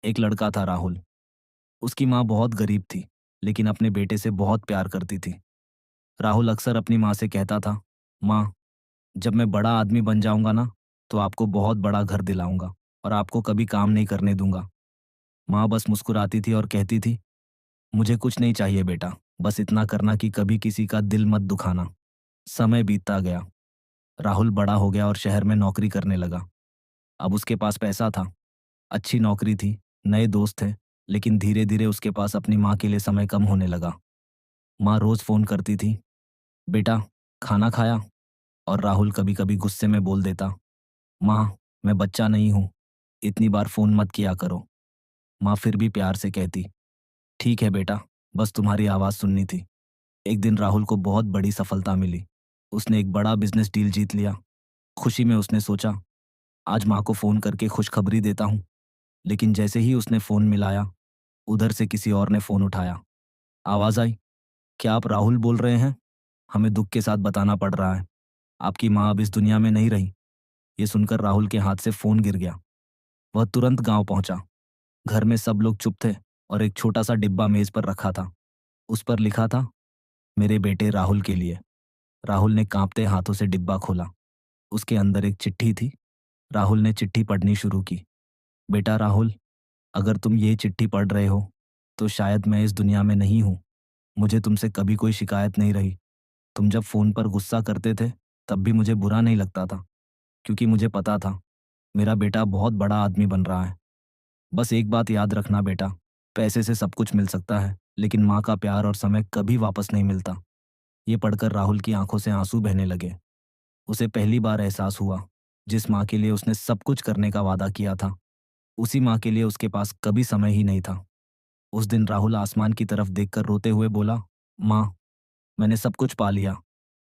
एक लड़का था राहुल। उसकी माँ बहुत गरीब थी, लेकिन अपने बेटे से बहुत प्यार करती थी। राहुल अक्सर अपनी माँ से कहता था, माँ, जब मैं बड़ा आदमी बन जाऊंगा ना, तो आपको बहुत बड़ा घर दिलाऊंगा और आपको कभी काम नहीं करने दूंगा। माँ बस मुस्कुराती थी और कहती थी, मुझे कुछ नहीं चाहिए बेटा, बस इतना करना कि कभी किसी का दिल मत दुखाना। समय बीतता गया। राहुल बड़ा हो गया और शहर में नौकरी करने लगा। अब उसके पास पैसा था, अच्छी नौकरी थी, नए दोस्त थे, लेकिन धीरे धीरे उसके पास अपनी माँ के लिए समय कम होने लगा। माँ रोज फोन करती थी, बेटा, खाना खाया? और राहुल कभी कभी गुस्से में बोल देता, माँ, मैं बच्चा नहीं हूँ, इतनी बार फोन मत किया करो। माँ फिर भी प्यार से कहती, ठीक है बेटा, बस तुम्हारी आवाज़ सुननी थी। एक दिन राहुल को बहुत बड़ी सफलता मिली। उसने एक बड़ा बिजनेस डील जीत लिया। खुशी में उसने सोचा, आज माँ को फ़ोन करके खुशखबरी देता हूँ। लेकिन जैसे ही उसने फ़ोन मिलाया, उधर से किसी और ने फ़ोन उठाया। आवाज़ आई, क्या आप राहुल बोल रहे हैं? हमें दुख के साथ बताना पड़ रहा है, आपकी माँ अब इस दुनिया में नहीं रही। ये सुनकर राहुल के हाथ से फ़ोन गिर गया। वह तुरंत गांव पहुंचा। घर में सब लोग चुप थे और एक छोटा सा डिब्बा मेज पर रखा था। उस पर लिखा था, मेरे बेटे राहुल के लिए। राहुल ने कांपते हाथों से डिब्बा खोला। उसके अंदर एक चिट्ठी थी। राहुल ने चिट्ठी पढ़नी शुरू की। बेटा राहुल, अगर तुम ये चिट्ठी पढ़ रहे हो, तो शायद मैं इस दुनिया में नहीं हूँ। मुझे तुमसे कभी कोई शिकायत नहीं रही। तुम जब फ़ोन पर गुस्सा करते थे, तब भी मुझे बुरा नहीं लगता था, क्योंकि मुझे पता था मेरा बेटा बहुत बड़ा आदमी बन रहा है। बस एक बात याद रखना बेटा, पैसे से सब कुछ मिल सकता है, लेकिन माँ का प्यार और समय कभी वापस नहीं मिलता। ये पढ़कर राहुल की आंखों से आंसू बहने लगे। उसे पहली बार एहसास हुआ, जिस माँ के लिए उसने सब कुछ करने का वादा किया था, उसी माँ के लिए उसके पास कभी समय ही नहीं था। उस दिन राहुल आसमान की तरफ देखकर रोते हुए बोला, माँ, मैंने सब कुछ पा लिया,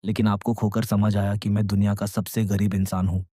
लेकिन आपको खोकर समझ आया कि मैं दुनिया का सबसे गरीब इंसान हूँ।